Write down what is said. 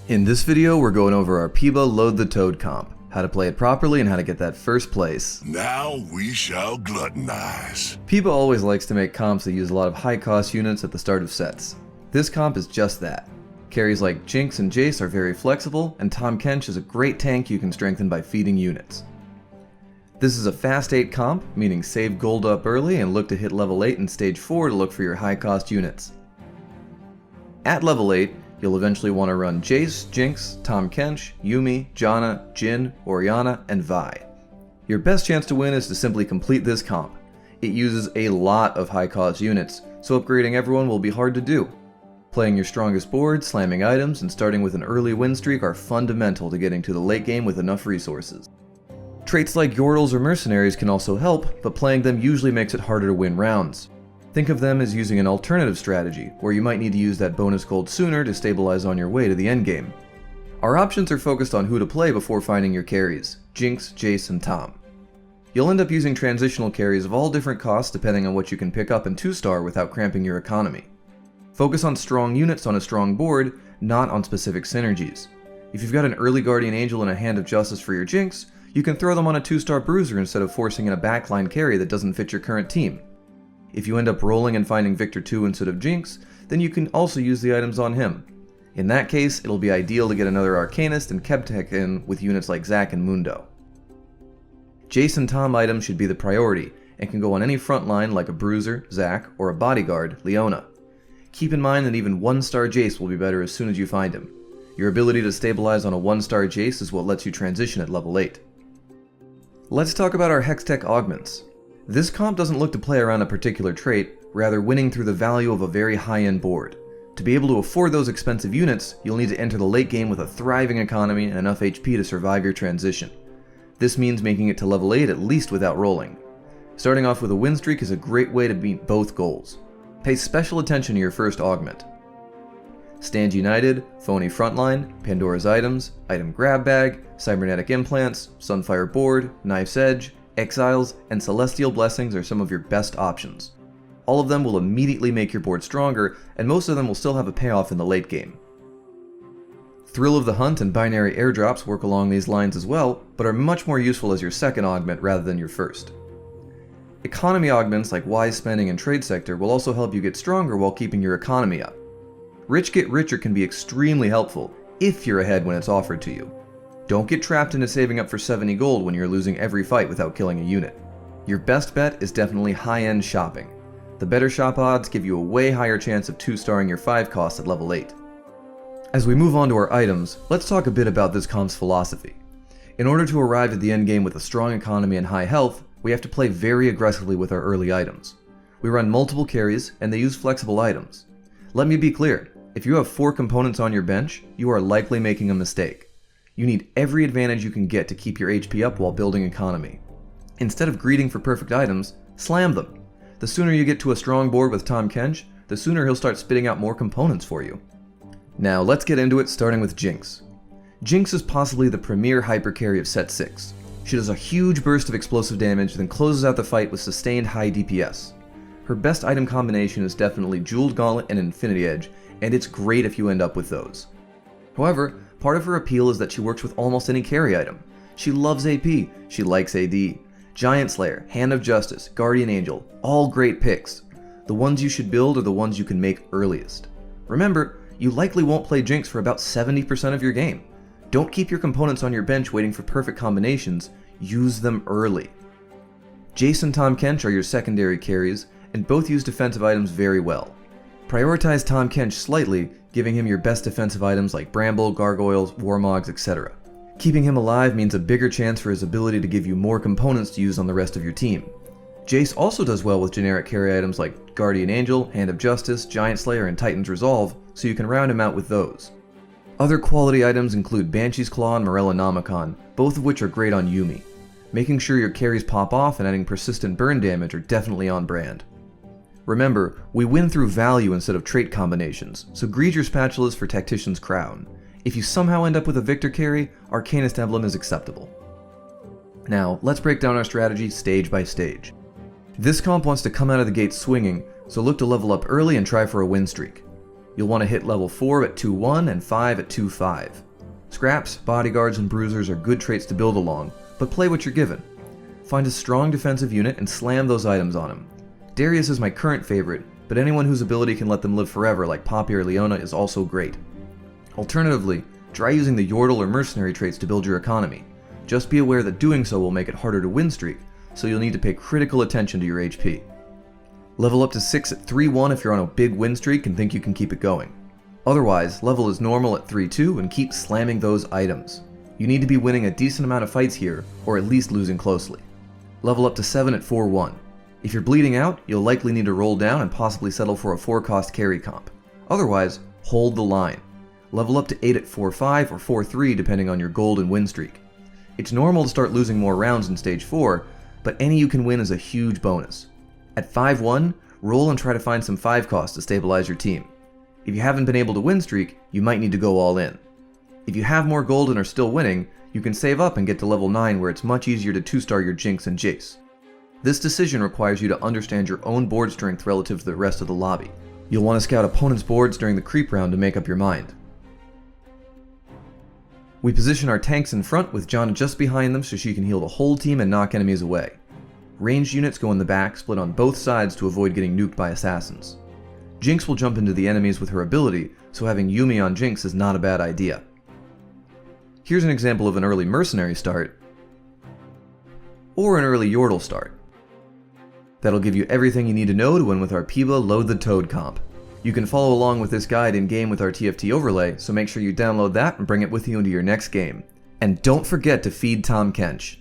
In this video, we're going over our Peeba Load the Toad comp, how to play it properly and how to get that first place. Now we shall gluttonize. Peeba always likes to make comps that use a lot of high cost units at the start of sets. This comp is just that. Carries like Jinx and Jace are very flexible, and Tahm Kench is a great tank you can strengthen by feeding units. This is a fast 8 comp, meaning save gold up early and look to hit level 8 in stage 4 to look for your high cost units. At level 8, you'll eventually want to run Jace, Jinx, Tahm Kench, Yuumi, Janna, Jhin, Orianna, and Vi. Your best chance to win is to simply complete this comp. It uses a lot of high cost units, so upgrading everyone will be hard to do. Playing your strongest board, slamming items, and starting with an early win streak are fundamental to getting to the late game with enough resources. Traits like Yordles or Mercenaries can also help, but playing them usually makes it harder to win rounds. Think of them as using an alternative strategy, where you might need to use that bonus gold sooner to stabilize on your way to the endgame. Our options are focused on who to play before finding your carries: Jinx, Jace, and Tahm. You'll end up using transitional carries of all different costs depending on what you can pick up in 2-star without cramping your economy. Focus on strong units on a strong board, not on specific synergies. If you've got an early Guardian Angel and a Hand of Justice for your Jinx, you can throw them on a 2-star Bruiser instead of forcing in a backline carry that doesn't fit your current team. If you end up rolling and finding Victor 2 instead of Jinx, then you can also use the items on him. In that case, it'll be ideal to get another Arcanist and HEXTECH in with units like Zac and Mundo. Jace and Tahm items should be the priority, and can go on any front line like a Bruiser, Zac, or a bodyguard, Leona. Keep in mind that even 1-star Jace will be better as soon as you find him. Your ability to stabilize on a 1-star Jace is what lets you transition at level 8. Let's talk about our HEXTECH augments. This comp doesn't look to play around a particular trait, rather winning through the value of a very high-end board. To be able to afford those expensive units, you'll need to enter the late game with a thriving economy and enough HP to survive your transition. This means making it to level 8 at least without rolling. Starting off with a win streak is a great way to meet both goals. Pay special attention to your first augment. Stand United, Phony Frontline, Pandora's Items, Item Grab Bag, Cybernetic Implants, Sunfire Board, Knife's Edge, Exiles, and Celestial Blessings are some of your best options. All of them will immediately make your board stronger, and most of them will still have a payoff in the late game. Thrill of the Hunt and Binary Airdrops work along these lines as well, but are much more useful as your second augment rather than your first. Economy augments like Wise Spending and Trade Sector will also help you get stronger while keeping your economy up. Rich Get Richer can be extremely helpful, if you're ahead when it's offered to you. Don't get trapped into saving up for 70 gold when you're losing every fight without killing a unit. Your best bet is definitely high-end shopping. The better shop odds give you a way higher chance of 2-starring your 5 costs at level 8. As we move on to our items, let's talk a bit about this comp's philosophy. In order to arrive at the endgame with a strong economy and high health, we have to play very aggressively with our early items. We run multiple carries, and they use flexible items. Let me be clear, if you have 4 components on your bench, you are likely making a mistake. You need every advantage you can get to keep your HP up while building economy. Instead of greeting for perfect items, slam them. The sooner you get to a strong board with Tahm Kench, the sooner he'll start spitting out more components for you. Now let's get into it, starting with Jinx. Jinx is possibly the premier hyper carry of set 6. She does a huge burst of explosive damage, then closes out the fight with sustained high DPS. Her best item combination is definitely Jeweled Gauntlet and Infinity Edge, and it's great if you end up with those. However, part of her appeal is that she works with almost any carry item. She loves AP, she likes AD. Giant Slayer, Hand of Justice, Guardian Angel, all great picks. The ones you should build are the ones you can make earliest. Remember, you likely won't play Jinx for about 70% of your game. Don't keep your components on your bench waiting for perfect combinations, use them early. Jace and Tahm Kench are your secondary carries, and both use defensive items very well. Prioritize Tahm Kench slightly, giving him your best defensive items like Bramble, Gargoyles, Warmogs, etc. Keeping him alive means a bigger chance for his ability to give you more components to use on the rest of your team. Jace also does well with generic carry items like Guardian Angel, Hand of Justice, Giant Slayer, and Titan's Resolve, so you can round him out with those. Other quality items include Banshee's Claw and Morellonomicon, both of which are great on Yuumi. Making sure your carries pop off and adding persistent burn damage are definitely on brand. Remember, we win through value instead of trait combinations, so greed your spatulas for Tactician's Crown. If you somehow end up with a Victor carry, Arcanist Emblem is acceptable. Now, let's break down our strategy stage by stage. This comp wants to come out of the gate swinging, so look to level up early and try for a win streak. You'll want to hit level 4 at 2-1 and 5 at 2-5. Scraps, bodyguards, and bruisers are good traits to build along, but play what you're given. Find a strong defensive unit and slam those items on him. Darius is my current favorite, but anyone whose ability can let them live forever like Poppy or Leona is also great. Alternatively, try using the Yordle or Mercenary traits to build your economy. Just be aware that doing so will make it harder to win streak, so you'll need to pay critical attention to your HP. Level up to 6 at 3-1 if you're on a big win streak and think you can keep it going. Otherwise, level as normal at 3-2 and keep slamming those items. You need to be winning a decent amount of fights here, or at least losing closely. Level up to 7 at 4-1. If you're bleeding out, you'll likely need to roll down and possibly settle for a 4-cost carry comp. Otherwise, hold the line. Level up to 8 at 4-5 or 4-3 depending on your gold and win streak. It's normal to start losing more rounds in stage 4, but any you can win is a huge bonus. At 5-1, roll and try to find some 5-cost to stabilize your team. If you haven't been able to win streak, you might need to go all in. If you have more gold and are still winning, you can save up and get to level 9 where it's much easier to 2-star your Jinx and Jace. This decision requires you to understand your own board strength relative to the rest of the lobby. You'll want to scout opponents' boards during the creep round to make up your mind. We position our tanks in front with Janna just behind them so she can heal the whole team and knock enemies away. Ranged units go in the back, split on both sides to avoid getting nuked by assassins. Jinx will jump into the enemies with her ability, so having Yuumi on Jinx is not a bad idea. Here's an example of an early Mercenary start, or an early Yordle start. That'll give you everything you need to know to win with our Peeba Load the Toad comp. You can follow along with this guide in-game with our TFT overlay, so make sure you download that and bring it with you into your next game. And don't forget to feed Tahm Kench.